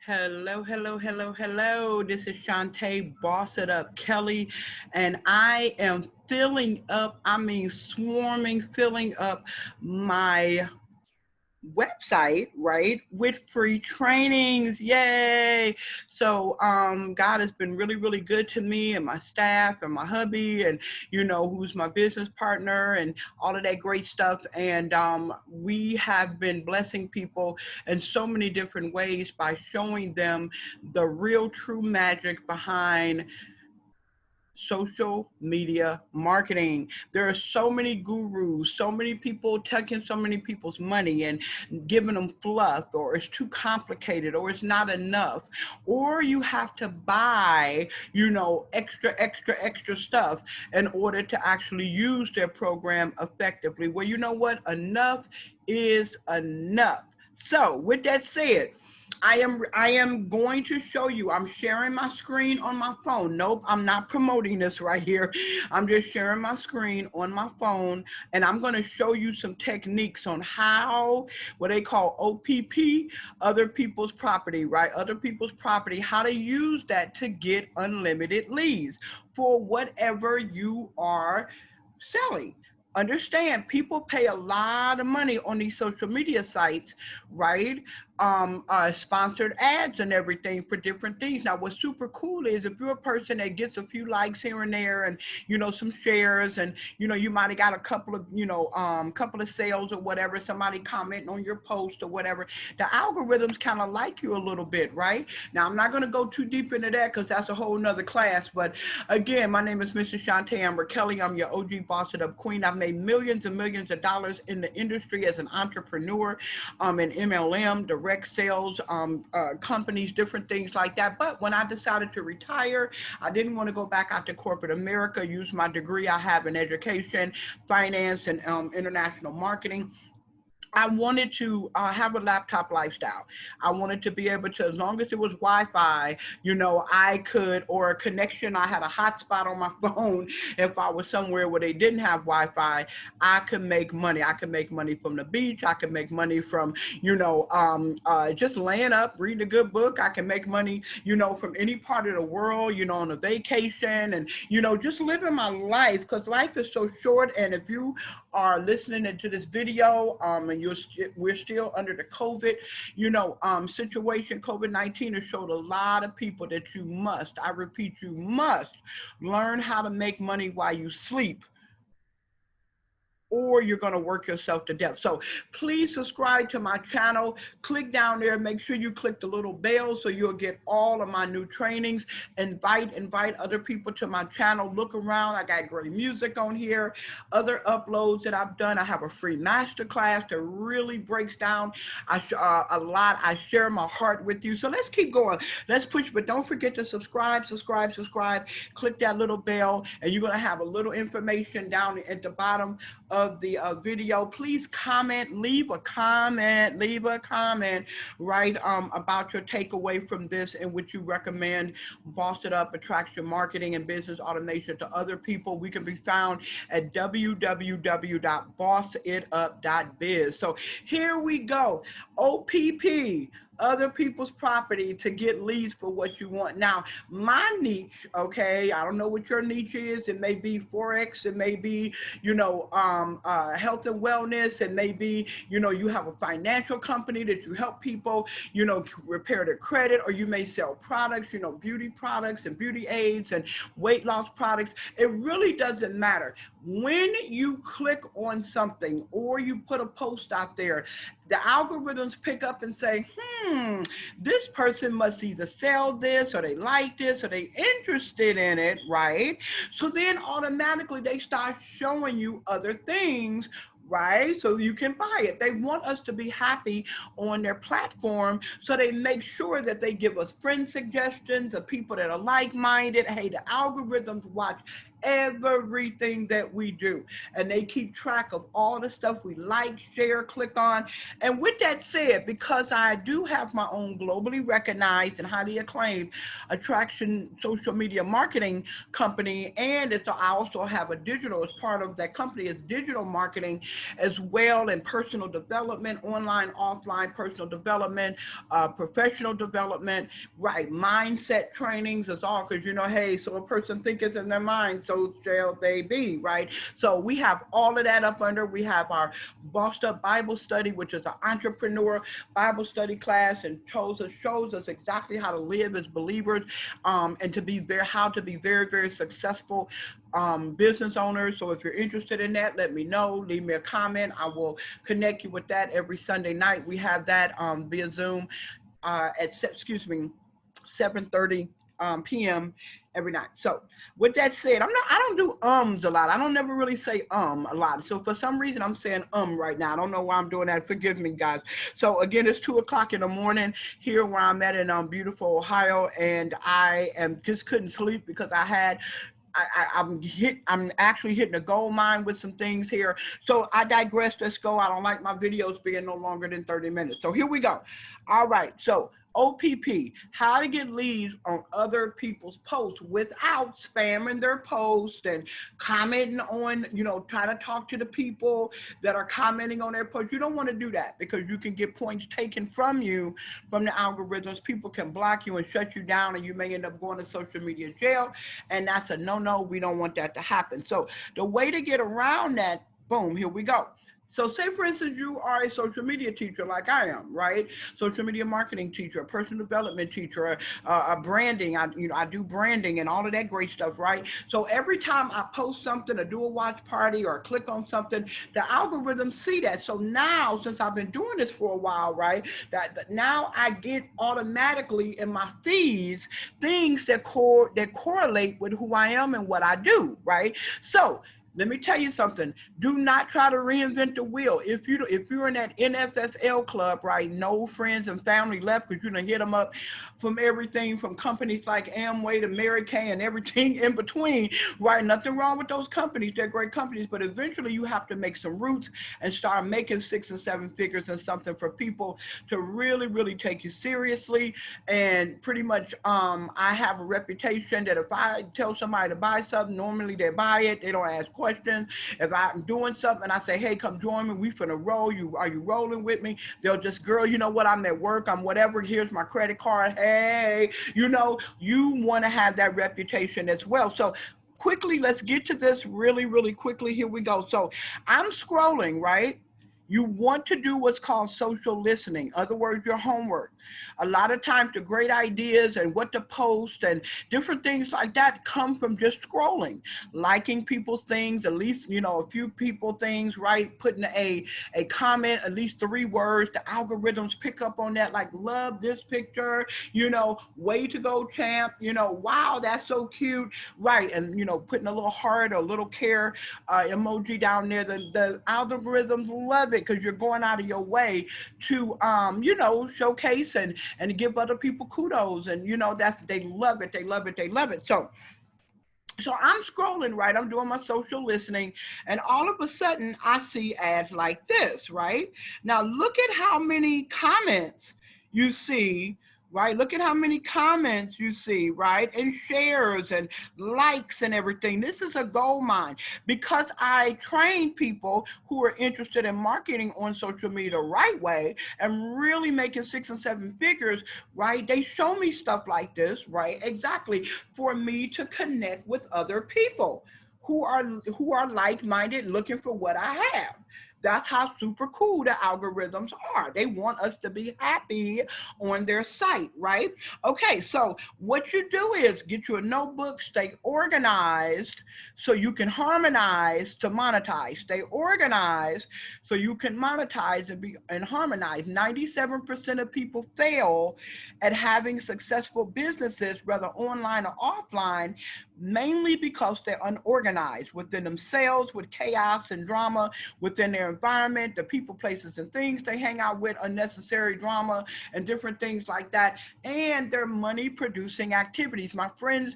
Hello, hello, hello, hello. This is Chante, Boss It Up Kelly, and I am filling up, swarming, filling up my website, right, with free trainings. Yay. God has been really, really good to me and my staff and my hubby and who's my business partner and all of that great stuff. And we have been blessing people in so many different ways by showing them the real true magic behind social media marketing. There are so many gurus, so many people taking so many people's money and giving them fluff, or it's too complicated, or it's not enough, or you have to buy, extra stuff in order to actually use their program effectively. Well, you know what? Enough is enough. So, with that said, I am going to show you. I'm sharing my screen on my phone. Nope, I'm not promoting this right here. I'm just sharing my screen on my phone, and I'm going to show you some techniques on how, what they call OPP, other people's property, right? Other people's property, how to use that to get unlimited leads for whatever you are selling. Understand, people pay a lot of money on these social media sites, right? Sponsored ads and everything for different things. Now, what's super cool is if you're a person that gets a few likes here and there, and some shares, and you might have got a couple of couple of sales or whatever, somebody commenting on your post or whatever, the algorithms kind of like you a little bit, right? Now, I'm not going to go too deep into that because that's a whole nother class. But again, my name is Mr. Chante Amber Kelly. I'm your OG Boss It Up Queen. I've made millions and millions of dollars in the industry as an entrepreneur, in MLM, direct sales, companies, different things like that. But when I decided to retire, I didn't want to go back out to corporate America, use my degree I have in education, finance, and international marketing. I wanted to have a laptop lifestyle. I wanted to be able to, as long as it was Wi-Fi, I could, or a connection. I had a hotspot on my phone. If I was somewhere where they didn't have Wi-Fi, I could make money. I could make money from the beach. I could make money from, just laying up, reading a good book. I can make money, from any part of the world, on a vacation, and, just living my life, because life is so short. And if you are listening to this video, and we're still under the COVID, situation, COVID-19 has showed a lot of people that you must, I repeat, you must learn how to make money while you sleep, or you're going to work yourself to death. So please subscribe to my channel. Click down there. Make sure you click the little bell so you'll get all of my new trainings. Invite other people to my channel. Look around. I got great music on here. Other uploads that I've done. I have a free masterclass that really breaks down a lot. I share my heart with you. So let's keep going. Let's push, but don't forget to subscribe. Click that little bell, and you're going to have a little information down at the bottom of the video. Please comment, leave a comment, right, about your takeaway from this and what you recommend Boss It Up attraction marketing and business automation to other people. We can be found at www.bossitup.biz. So here we go. OPP, other people's property, to get leads for what you want. Now, my niche, okay, I don't know what your niche is. It may be Forex. It may be, health and wellness. It may be, you have a financial company that you help people, repair their credit, or you may sell products, beauty products and beauty aids and weight loss products. It really doesn't matter. When you click on something or you put a post out there, the algorithms pick up and say, this person must either sell this, or they like this, or they interested in it, right? So then automatically they start showing you other things, right? So you can buy it. They want us to be happy on their platform. So they make sure that they give us friend suggestions of people that are like-minded. Hey, the algorithms watch everything that we do. And they keep track of all the stuff we like, share, click on. And with that said, because I do have my own globally recognized and highly acclaimed attraction social media marketing company, and I also have a digital as part of that company is digital marketing as well, and personal development, online, offline personal development, professional development, right? Mindset trainings is all, because hey, so a person thinketh in their mind, so shall they be, right? So we have all of that up under. We have our Bossed Up Bible Study, which is an entrepreneur Bible study class, and shows us exactly how to live as believers, and how to be very, very successful business owners. So if you're interested in that, let me know. Leave me a comment. I will connect you with that every Sunday night. We have that via Zoom at 7:30 p.m. every night. So with that said, I don't do a lot. I don't never really say a lot. So for some reason I'm saying right now. I don't know why I'm doing that. Forgive me, guys. So again, it's 2:00 in the morning here where I'm at in beautiful Ohio, and I just couldn't sleep because I'm actually hitting a gold mine with some things here. So I digress. Let's go. I don't like my videos being no longer than 30 minutes. So here we go. All right. So OPP, how to get leads on other people's posts without spamming their posts and commenting on, trying to talk to the people that are commenting on their posts. You don't want to do that because you can get points taken from you from the algorithms. People can block you and shut you down, and you may end up going to social media jail. And that's a no. We don't want that to happen. So the way to get around that, boom, here we go. So say, for instance, you are a social media teacher like I am, right? Social media marketing teacher, a personal development teacher, a branding. I do branding and all of that great stuff, right? So every time I post something or do a watch party or click on something, the algorithms see that. So now, since I've been doing this for a while, right, that now I get automatically in my feeds things that correlate with who I am and what I do, right? So let me tell you something. Do not try to reinvent the wheel. If you're in that NFSL club, right, no friends and family left, because you're gonna hit them up from everything from companies like Amway to Mary Kay and everything in between, right? Nothing wrong with those companies. They're great companies, but eventually you have to make some roots and start making 6 and 7 figures and something for people to really, really take you seriously. And pretty much, I have a reputation that if I tell somebody to buy something, normally they buy it. They don't ask questions. If I'm doing something and I say, hey, come join me, we finna roll. Are you rolling with me? They'll just, girl, you know what? I'm at work. I'm whatever. Here's my credit card. Hey, you want to have that reputation as well. So quickly, let's get to this really, really quickly. Here we go. So I'm scrolling, right? You want to do what's called social listening. In other words, your homework. A lot of times the great ideas and what to post and different things like that come from just scrolling, liking people's things, at least, a few people things, right? Putting a comment, at least 3 words. The algorithms pick up on that, like, love this picture, way to go, champ, wow, that's so cute, right? And, putting a little heart or a little care emoji down there. The algorithms love it because you're going out of your way to, showcase and give other people kudos. And, they love it. They love it. They love it. So I'm scrolling, right? I'm doing my social listening, and all of a sudden I see ads like this, right? Now look at how many comments you see, right? Look at how many comments you see, right? And shares and likes and everything. This is a gold mine because I train people who are interested in marketing on social media the right way and really making 6 and 7 figures, right? They show me stuff like this, right? Exactly, for me to connect with other people who are like-minded, looking for what I have. That's how super cool the algorithms are. They want us to be happy on their site, right? Okay, so what you do is get you a notebook, stay organized so you can harmonize to monetize. Stay organized so you can monetize and harmonize. 97% of people fail at having successful businesses, whether online or offline, mainly because they're unorganized within themselves, with chaos and drama within their environment, the people, places, and things they hang out with, unnecessary drama and different things like that, and their money producing activities. My friends,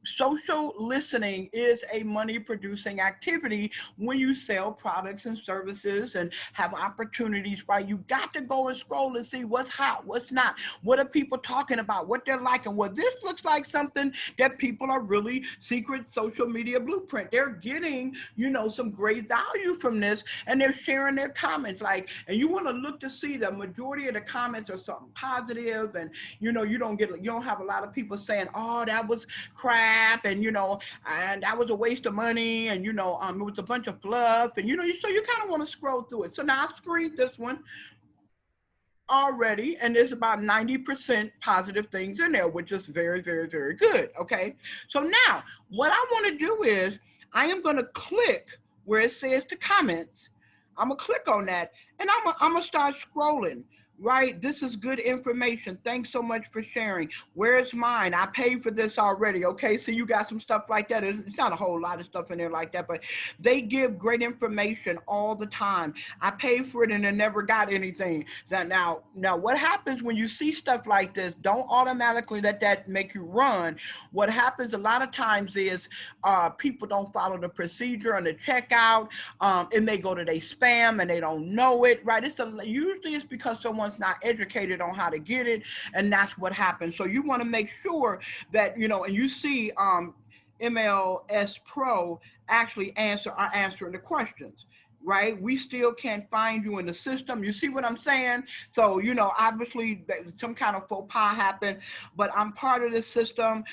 social listening is a money producing activity when you sell products and services and have opportunities, right? You got to go and scroll and see what's hot, what's not, what are people talking about, what they're liking. Well, this looks like something that people are really secret social media blueprint. They're getting, some great value from this, and they're sharing their comments. Like, and you want to look to see the majority of the comments are something positive, and you don't have a lot of people saying, oh, that was crap, and that was a waste of money, and it was a bunch of fluff, and so you kind of want to scroll through it. So now I screened this one already, and there's about 90% positive things in there, which is very, very, very good. Okay, so now what I want to do is I am going to click where it says the comments. I'm gonna click on that, and I'm gonna start scrolling. Right, this is good information. Thanks so much for sharing. Where's mine? I paid for this already. Okay, so you got some stuff like that. It's not a whole lot of stuff in there like that, but they give great information all the time. I paid for it and I never got anything. Now, what happens when you see stuff like this? Don't automatically let that make you run. What happens a lot of times is people don't follow the procedure on the checkout. It may go to their spam and they don't know it. Right? Usually it's because someone's not educated on how to get it, and that's what happens. So you want to make sure that and you see MLS Pro actually answering the questions. Right, we still can't find you in the system. You see what I'm saying? So obviously some kind of faux pas happened, but I'm part of this system.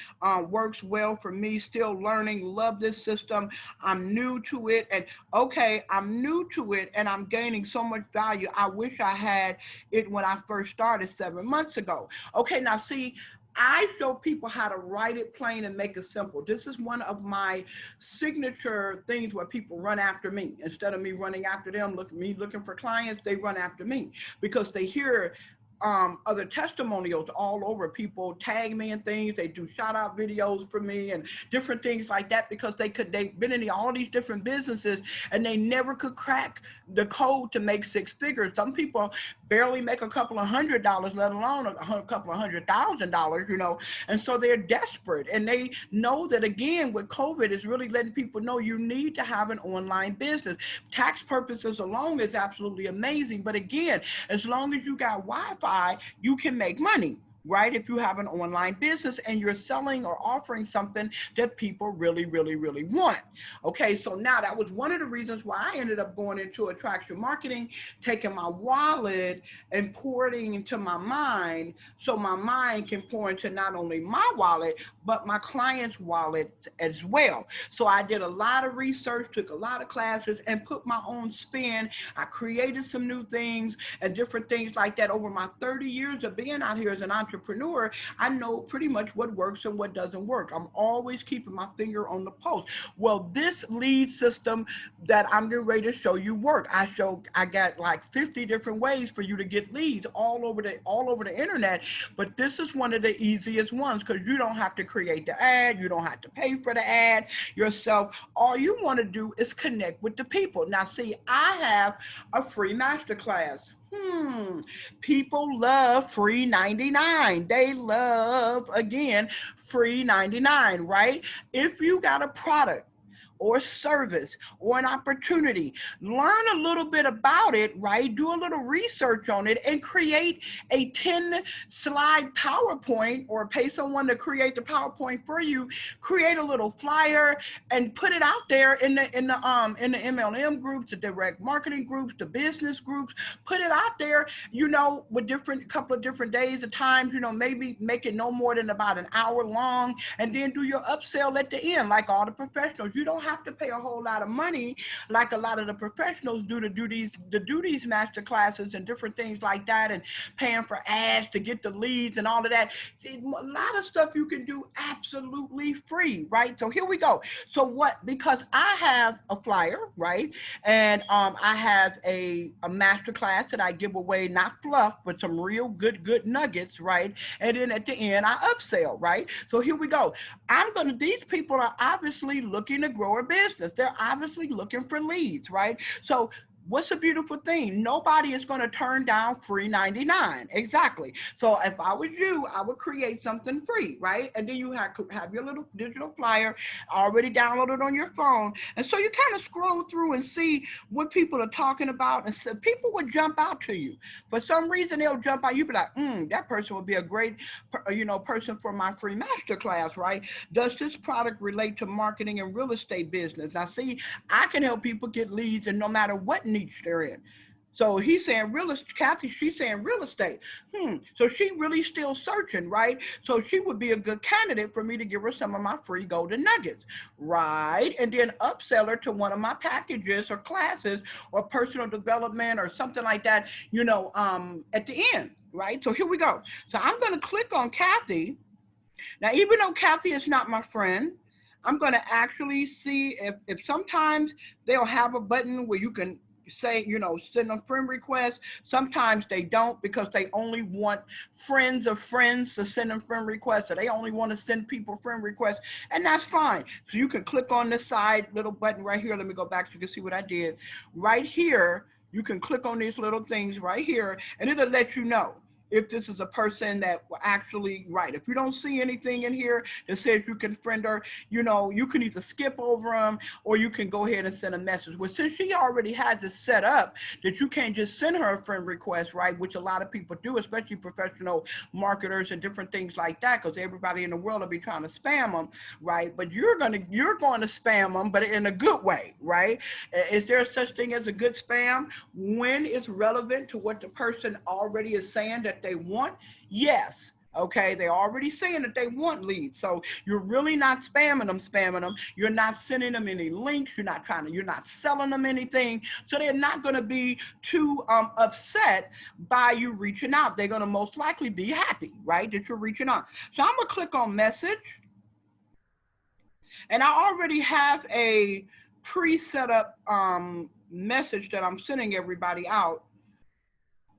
Works well for me. Still learning. Love this system. I'm new to it, and okay, I'm new to it, and I'm gaining so much value. I wish I had it when I first started 7 months ago. Okay, now see, I show people how to write it plain and make it simple. This is one of my signature things where people run after me. Instead of me running after them, looking for clients, they run after me because they hear other testimonials all over. People tag me and things. They do shout out videos for me and different things like that because they've been in all these different businesses and they never could crack the code to make six figures. Some people barely make a couple of $100, let alone a couple of $100,000, and so they're desperate, and they know that again with COVID is really letting people know you need to have an online business. Tax purposes alone is absolutely amazing, but again, as long as you got Wi-Fi, you can make money. Right? If you have an online business and you're selling or offering something that people really, really, really want. Okay, so now that was one of the reasons why I ended up going into attraction marketing, taking my wallet and pouring into my mind so my mind can pour into not only my wallet, but my client's wallet as well. So I did a lot of research, took a lot of classes, and put my own spin. I created some new things and different things like that. Over my 30 years of being out here as an entrepreneur, I know pretty much what works and what doesn't work. I'm always keeping my finger on the pulse. Well, this lead system that I'm getting ready to show you work. I got like 50 different ways for you to get leads all over the internet, but this is one of the easiest ones because you don't have to create the ad, you don't have to pay for the ad yourself. All you want to do is connect with the people. Now, see, I have a free masterclass. People love free 99. They love, again, free 99, right? If you got a product or service or an opportunity, learn a little bit about it, right? Do a little research on it and create a 10 slide PowerPoint or pay someone to create the PowerPoint for you. Create a little flyer and put it out there in the MLM groups, the direct marketing groups, the business groups. Put it out there, with couple of different days of times, maybe make it no more than about an hour long, and then do your upsell at the end, like all the professionals. You don't have to pay a whole lot of money like a lot of the professionals do to do these master classes and different things like that, and paying for ads to get the leads and all of that. See, a lot of stuff you can do absolutely free, right? So here we go. So because I have a flyer, right? And I have a master class that I give away, not fluff, but some real good nuggets, right? And then at the end, I upsell, right? So here we go. These people are obviously looking to grow a business. They're obviously looking for leads, right? So What's a beautiful thing? Nobody is going to turn down free 99. Exactly. So if I was you, I would create something free, right? And then you have your little digital flyer already downloaded on your phone. And so you kind of scroll through and see what people are talking about. And so people would jump out to you. For some reason, they'll jump out. You'd be like, that person would be a great, person for my free masterclass, right? Does this product relate to marketing and real estate business? Now, see, I can help people get leads, and no matter what niche they're in. So he's saying real estate, Kathy, she's saying real estate. So she really still searching, right? So she would be a good candidate for me to give her some of my free golden nuggets, right? And then upsell her to one of my packages or classes or personal development or something like that, at the end, right? So here we go. So I'm going to click on Kathy. Now, even though Kathy is not my friend, I'm going to actually see if sometimes they'll have a button where you can say, send a friend request. Sometimes they don't, because they only want friends of friends to send them friend requests, or they only want to send people friend requests, and that's fine. So you can click on this side little button right here. Let me go back so you can see what I did. Right here, you can click on these little things right here, and it'll let you know if this is a person that will actually write. If you don't see anything in here that says you can friend her, you can either skip over them or you can go ahead and send a message. Well, since she already has it set up that you can't just send her a friend request, right, which a lot of people do, especially professional marketers and different things like that, because everybody in the world will be trying to spam them, right? But you're going to spam them, but in a good way, right? Is there such thing as a good spam? When it's relevant to what the person already is saying that they want? Yes. Okay, they're already saying that they want leads. So you're really not spamming them. You're not sending them any links. You're not selling them anything. So they're not going to be too upset by you reaching out. They're going to most likely be happy, right, that you're reaching out. So I'm going to click on message. And I already have a pre-set up message that I'm sending everybody out.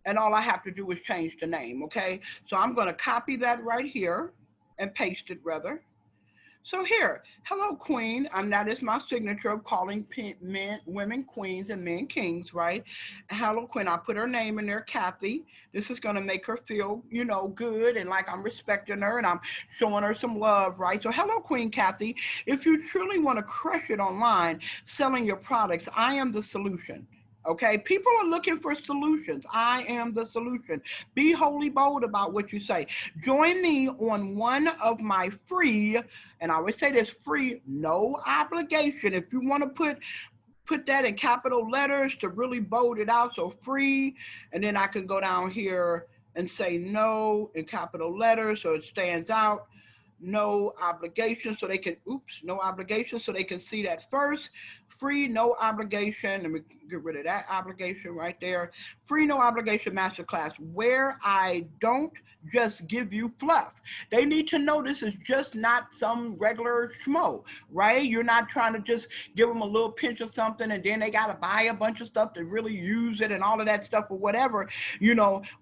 And all I have to do is change the name, okay? So I'm going to copy that right here and paste it, rather. So here, hello, queen. That is my signature of calling women queens and men kings, right? Hello, queen. I put her name in there, Kathy. This is going to make her feel, good and like I'm respecting her and I'm showing her some love, right? So hello, Queen Kathy. If you truly want to crush it online selling your products, I am the solution. Okay, people are looking for solutions. I am the solution. Be wholly bold about what you say. Join me on one of my free, and I always say this, free, no obligation. If you want to put that in capital letters to really bold it out, so free, and then I can go down here and say no in capital letters so it stands out. No obligation, so they can, no obligation, so they can see that first. Free, no obligation. Let me get rid of that obligation right there. Free, no obligation masterclass, where I don't just give you fluff. They need to know this is just not some regular schmo, right? You're not trying to just give them a little pinch of something and then they got to buy a bunch of stuff to really use it and all of that stuff or whatever,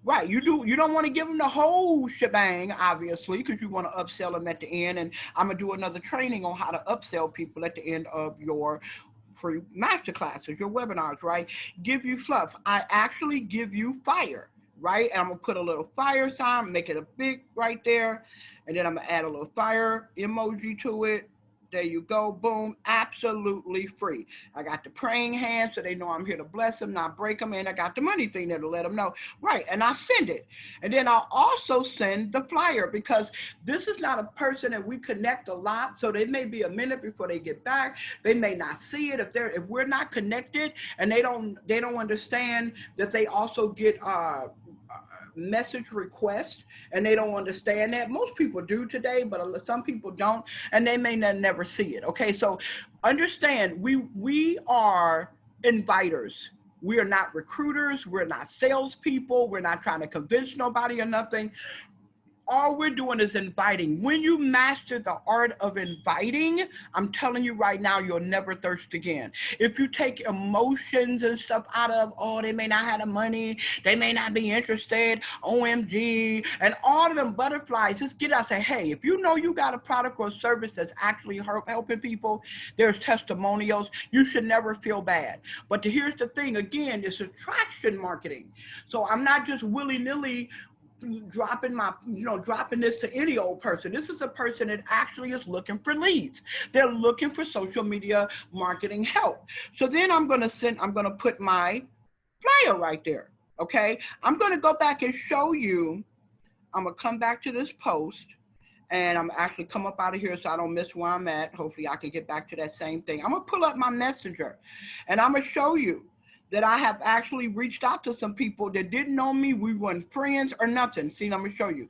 right? You don't want to give them the whole shebang, obviously, because you want to upsell them at the end. And I'm going to do another training on how to upsell people at the end of your free masterclasses, your webinars, right? Give you fluff. I actually give you fire, right? And I'm gonna put a little fire sign, make it a big right there. And then I'm gonna add a little fire emoji to it. There you go, boom, absolutely free. I got the praying hand so they know I'm here to bless them, not break them, and I got the money thing that'll let them know. Right, and I send it. And then I'll also send the flyer, because this is not a person that we connect a lot, so they may be a minute before they get back. They may not see it if we're not connected, and they don't understand that they also get message request, and they don't understand that. Most people do today, but some people don't, and they may never see it. Okay, so understand, we are inviters. We are not recruiters. We're not salespeople. We're not trying to convince nobody or nothing. all we're doing is inviting. When you master the art of inviting, I'm telling you right now, you'll never thirst again. If you take emotions and stuff out of, oh, they may not have the money, they may not be interested, OMG, and all of them butterflies, just get out and say, hey, if you know you got a product or service that's actually helping people, there's testimonials, you should never feel bad. But here's the thing, again, it's attraction marketing. So I'm not just willy-nilly dropping this to any old person. This is a person that actually is looking for leads. They're looking for social media marketing help. So then I'm going to put my flyer right there. Okay. I'm going to go back and show you. I'm going to come back to this post and I'm actually come up out of here so I don't miss where I'm at. Hopefully I can get back to that same thing. I'm going to pull up my messenger and I'm going to show you that I have actually reached out to some people that didn't know me. We weren't friends or nothing. See, I'm gonna show you.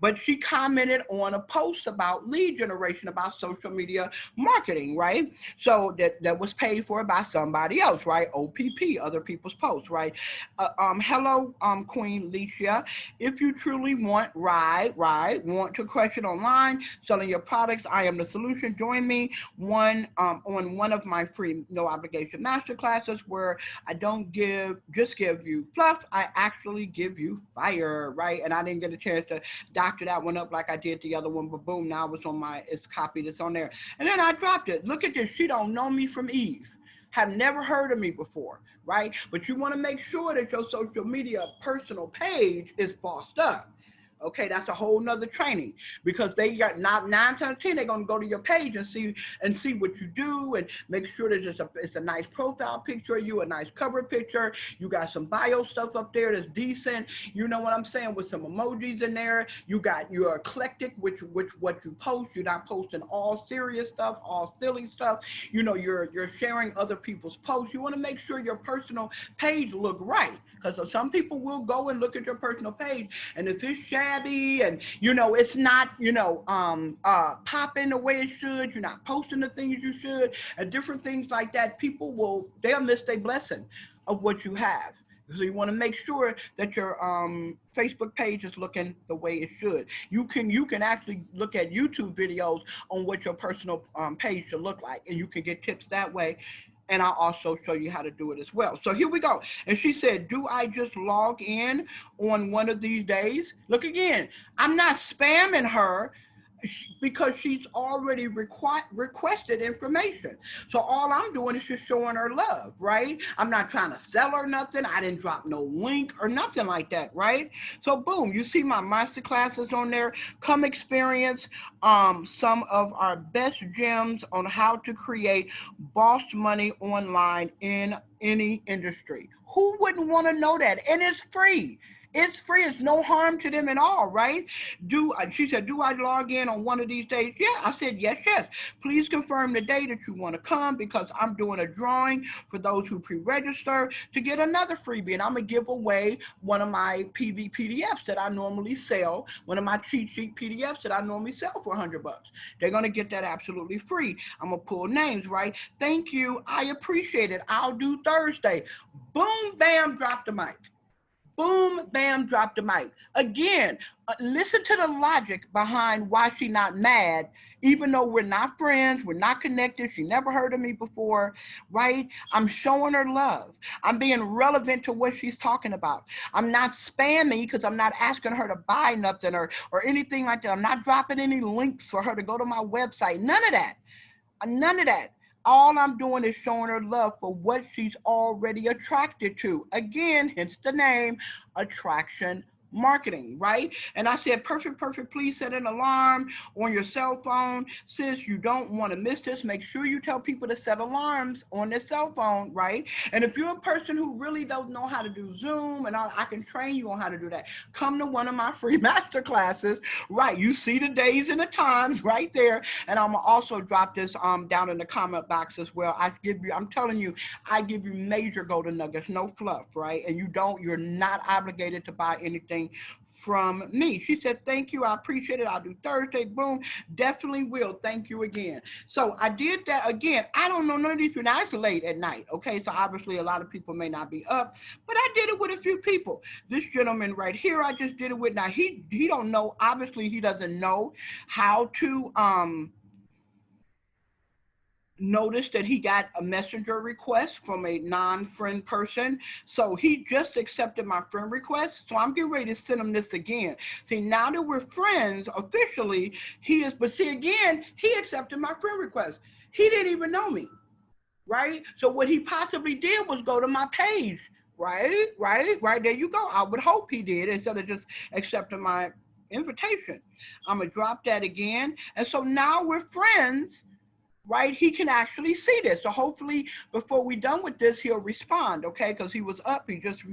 But she commented on a post about lead generation, about social media marketing, right? So that was paid for by somebody else, right? OPP, other people's posts, right? Hello, Queen Licia. If you truly want, want to crush it online, selling your products, I am the solution. Join me on one of my free, no obligation masterclasses where I don't just give you fluff, I actually give you fire, right? And I didn't get a chance to doctor that one up like I did the other one, but boom, now it's on it's copied, it's on there. And then I dropped it. Look at this, she don't know me from Eve. Have never heard of me before, right? But you want to make sure that your social media personal page is bossed up. Okay, that's a whole nother training because they got not 9 times 10, they're gonna go to your page and see what you do and make sure that it's a nice profile picture of you, a nice cover picture. You got some bio stuff up there that's decent. You know what I'm saying, with some emojis in there. You got your eclectic, which what you post. You're not posting all serious stuff, all silly stuff. You know, you're sharing other people's posts. You want to make sure your personal page look right because some people will go and look at your personal page and if it's shabby and it's not popping the way it should, you're not posting the things you should and different things like that, they'll miss their blessing of what you have. So you want to make sure that your Facebook page is looking the way it should. You can actually look at YouTube videos on what your personal page should look like, and you can get tips that way. And I'll also show you how to do it as well. So here we go. And she said, do I just log in on one of these days? Look again, I'm not spamming her because she's already requested information. So all I'm doing is just showing her love, right? I'm not trying to sell her nothing. I didn't drop no link or nothing like that, right? So boom, you see my master classes on there. Come experience some of our best gems on how to create boss money online in any industry. Who wouldn't want to know that? And it's free. It's free. It's no harm to them at all, right? She said, do I log in on one of these days? Yeah, I said, yes. Please confirm the day that you want to come because I'm doing a drawing for those who pre-register to get another freebie. And I'm going to give away one of my PDFs that I normally sell, one of my cheat sheet PDFs that I normally sell for $100. They're going to get that absolutely free. I'm going to pull names, right? Thank you. I appreciate it. I'll do Thursday. Boom, bam, drop the mic. Boom, bam, drop the mic. Again, listen to the logic behind why she's not mad, even though we're not friends, we're not connected, she never heard of me before, right? I'm showing her love. I'm being relevant to what she's talking about. I'm not spamming because I'm not asking her to buy nothing or anything like that. I'm not dropping any links for her to go to my website. None of that. None of that. All I'm doing is showing her love for what she's already attracted to. Again, hence the name, attraction marketing, right? And I said, perfect, please set an alarm on your cell phone. Sis, you don't want to miss this. Make sure you tell people to set alarms on their cell phone, right? And if you're a person who really don't know how to do Zoom and all, I can train you on how to do that. Come to one of my free master classes, right? You see the days and the times right there. And I'm gonna also drop this down in the comment box as well. I'm telling you, I give you major golden nuggets, no fluff, right? And you're not obligated to buy anything from me. She said, thank you. I appreciate it. I'll do Thursday. Boom. Definitely will. Thank you again. So I did that again. I don't know none of these people. Now it's late at night. Okay. So obviously a lot of people may not be up, but I did it with a few people. This gentleman right here, I just did it with. Now he don't know. Obviously he doesn't know how to, noticed that he got a messenger request from a non-friend person. So he just accepted my friend request. So I'm getting ready to send him this again. See, now that we're friends officially, but see again, he accepted my friend request. He didn't even know me, right? So what he possibly did was go to my page, right? There you go. I would hope he did instead of just accepting my invitation. I'm gonna drop that again. And so now we're friends, right? He can actually see this. So hopefully before we're done with this, he'll respond, okay? Because he was up, he just,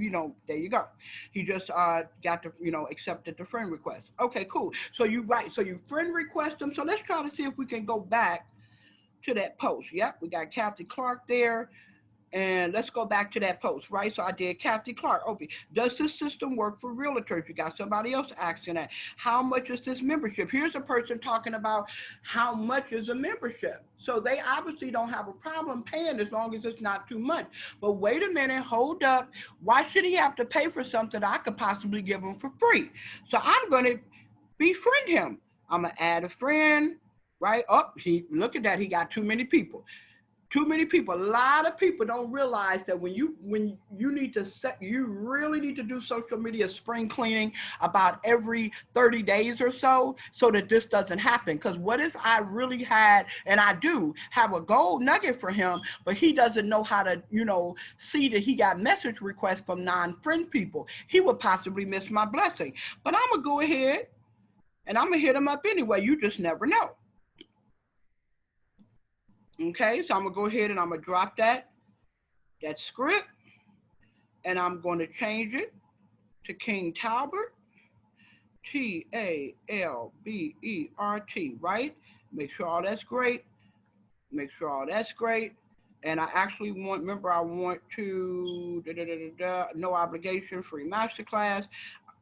there you go. He just got to, accepted the friend request. Okay, cool. So you friend request him. So let's try to see if we can go back to that post. Yep, we got Kathy Clark there. And let's go back to that post, right? So I did Kathy Clark. Okay, does this system work for realtors? You got somebody else asking that. How much is this membership? Here's a person talking about how much is a membership. So they obviously don't have a problem paying as long as it's not too much. But wait a minute, hold up. Why should he have to pay for something I could possibly give him for free? So I'm going to befriend him. I'm going to add a friend, right? Oh, look at that. He got too many people. Too many people. A lot of people don't realize that when you need to you really need to do social media spring cleaning about every 30 days or so that this doesn't happen. Because what if I really had, and I do have a gold nugget for him, but he doesn't know how to, see that he got message requests from non-friend people. He would possibly miss my blessing. But I'm going to go ahead and I'm going to hit him up anyway. You just never know. Okay, so I'm gonna go ahead and I'm gonna drop that script, and I'm going to change it to King Talbert, Talbert, right? Make sure all that's great. Make sure all that's great. And I actually want to, no obligation, free masterclass.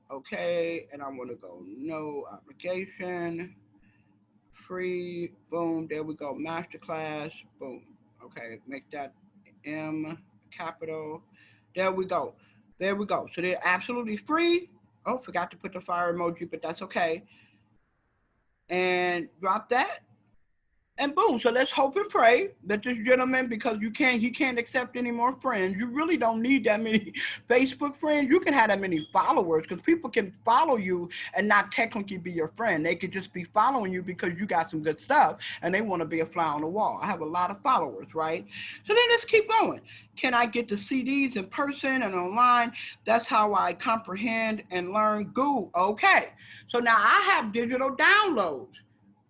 Okay, and I'm gonna go no obligation. Free, boom, there we go, masterclass, boom. Okay, make that M capital. There we go. So they're absolutely free. Oh, forgot to put the fire emoji, but that's okay. And drop that. And boom, so let's hope and pray that this gentleman, because he can't accept any more friends. You really don't need that many Facebook friends. You can have that many followers, because people can follow you and not technically be your friend. They could just be following you because you got some good stuff and they want to be a fly on the wall. I have a lot of followers, right? So then let's keep going. Can I get the CDs in person and online? That's how I comprehend and learn. Good. Okay. So now I have digital downloads.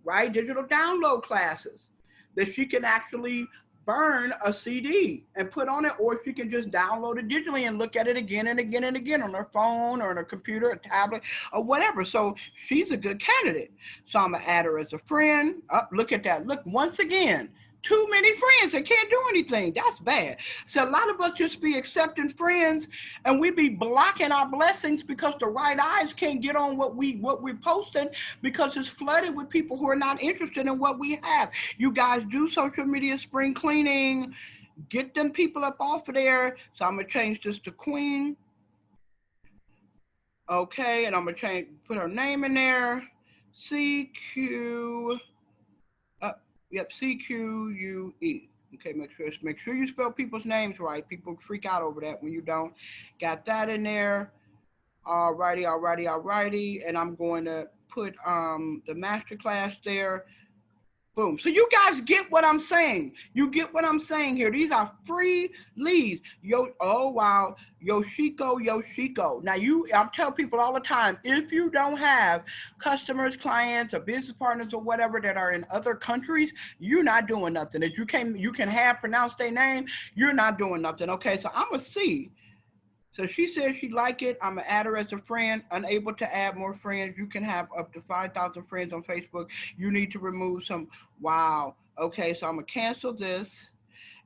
Right? Digital download classes that she can actually burn a CD and put on it, or she can just download it digitally and look at it again and again and again on her phone or on her computer, a tablet, or whatever. So she's a good candidate. So I'm gonna add her as a friend. Look at that. Look, once again, too many friends that can't do anything. That's bad. So a lot of us just be accepting friends and we be blocking our blessings because the right eyes can't get on what we're posting because it's flooded with people who are not interested in what we have. You guys do social media spring cleaning. Get them people up off of there. So I'm gonna change this to Queen. Okay, and I'm gonna put her name in there. CQ. Yep, CQUE. Okay, make sure you spell people's names right. People freak out over that when you don't. Got that in there. Alrighty. And I'm going to put the masterclass there. Boom. So you guys get what I'm saying. You get what I'm saying here. These are free leads. Oh wow. Yoshiko. Now I'm telling people all the time, if you don't have customers, clients, or business partners or whatever that are in other countries, you're not doing nothing. If you can have pronounced their name, you're not doing nothing. Okay, so I'm gonna see. So she says she like it. I'm gonna add her as a friend. Unable to add more friends. You can have up to 5,000 friends on Facebook. You need to remove some. Wow. Okay, so I'm gonna cancel this.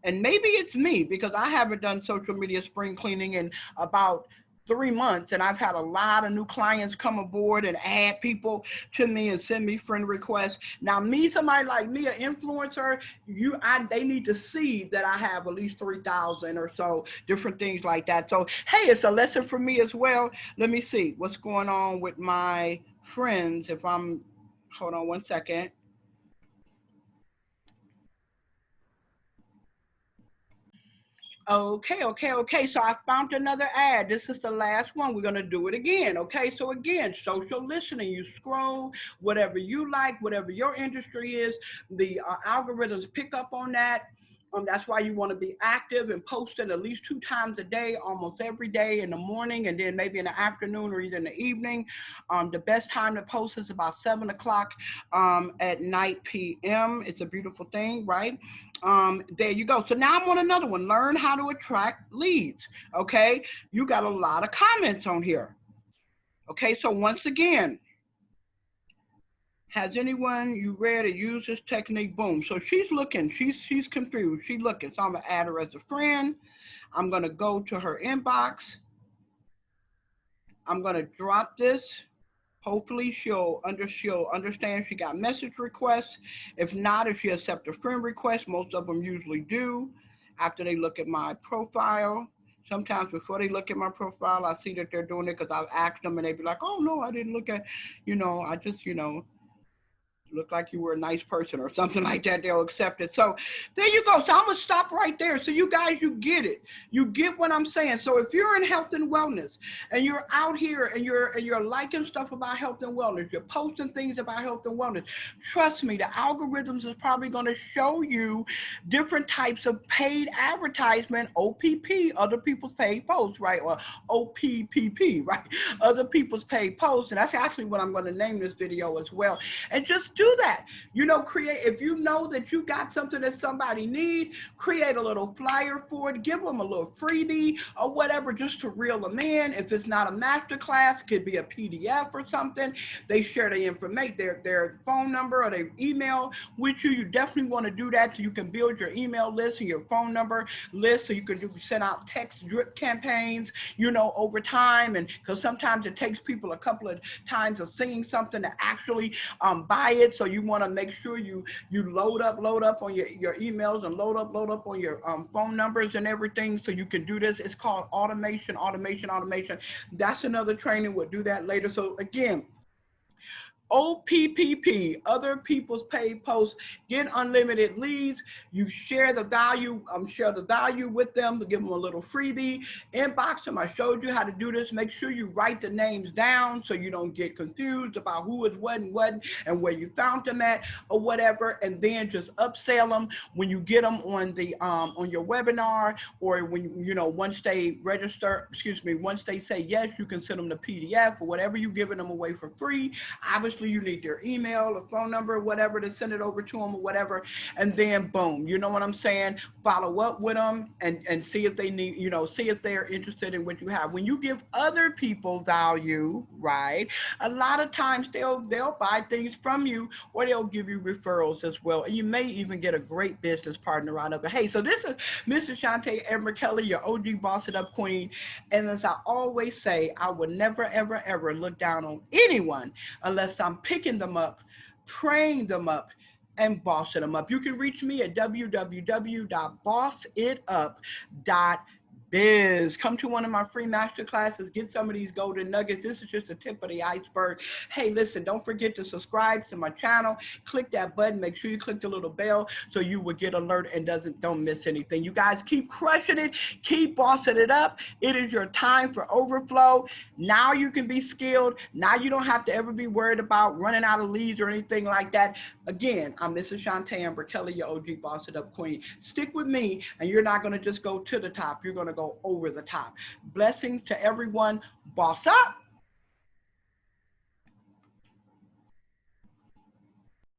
And maybe it's me because I haven't done social media spring cleaning in about 3 months, and I've had a lot of new clients come aboard and add people to me and send me friend requests. Now, somebody like me, an influencer, they need to see that I have at least 3,000 or so different things like that. So, hey, it's a lesson for me as well. Let me see what's going on with my friends. Hold on one second. Okay. So I found another ad. This is the last one. We're going to do it again. Okay. So again, social listening. You scroll whatever you like, whatever your industry is. The algorithms pick up on that. That's why you want to be active and posting at least 2 times a day, almost every day in the morning, and then maybe in the afternoon or either in the evening. The best time to post is about 7 o'clock at night p.m. It's a beautiful thing, right? There you go. So now I'm on another one. Learn how to attract leads. Okay. You got a lot of comments on here. Okay. So once again, has anyone you read or used this technique? Boom. So she's looking. She's confused. She's looking. So I'm gonna add her as a friend. I'm gonna go to her inbox. I'm gonna drop this. Hopefully she'll understand she got message requests. If not, if she accepts a friend request, most of them usually do after they look at my profile. Sometimes before they look at my profile, I see that they're doing it because I've asked them and they be like, oh no, I didn't look at, I just, look like you were a nice person or something like that, they'll accept it. So there you go. So I'm gonna stop right there. So you guys, you get it. You get what I'm saying. So if you're in health and wellness and you're out here and you're liking stuff about health and wellness, you're posting things about health and wellness, trust me, the algorithms is probably gonna show you different types of paid advertisement, OPP, other people's paid posts, right? Or OPPP, right? Other people's paid posts. And that's actually what I'm gonna name this video as well. And just do that. Create, if you know that you got something that somebody need, create a little flyer for it, give them a little freebie or whatever just to reel them in. If it's not a master class, it could be a PDF or something. They share the information, their phone number or their email with you. You definitely want to do that so you can build your email list and your phone number list so you can send out text drip campaigns, over time. And because sometimes it takes people a couple of times of seeing something to actually buy it. So you want to make sure you load up on your emails and load up on your phone numbers and everything so you can do this. It's called automation. That's another training. We'll do that later. So again, OPPP, other people's paid posts, get unlimited leads. You share the value, with them to give them a little freebie. Inbox them. I showed you how to do this. Make sure you write the names down so you don't get confused about who is what and where you found them at or whatever. And then just upsell them when you get them on the on your webinar, or when once they register. Once they say yes, you can send them the PDF or whatever you're giving them away for free. Obviously, you need their email, a phone number, whatever, to send it over to them or whatever. And then boom, you know what I'm saying? Follow up with them and see if they need, see if they're interested in what you have. When you give other people value, right? A lot of times they'll buy things from you, or they'll give you referrals as well. And you may even get a great business partner out of it. Hey, so this is Mrs. Chante Amber Kelly, your OG Boss It Up Queen. And as I always say, I would never, ever, ever look down on anyone unless I'm picking them up, praying them up, and bossing them up. You can reach me at www.bossitup.biz. Come to one of my free master classes, get some of these golden nuggets. This is just the tip of the iceberg. Hey, listen, don't forget to subscribe to my channel. Click that button. Make sure you click the little bell so you will get alert and don't miss anything. You guys keep crushing it. Keep bossing it up. It is your time for overflow. Now you can be skilled. Now you don't have to ever be worried about running out of leads or anything like that. Again, I'm Mrs. Chante Amber Kelly, your OG Boss It Up Queen. Stick with me, and you're not going to just go to the top. You're going to go over the top. Blessings to everyone. Boss up.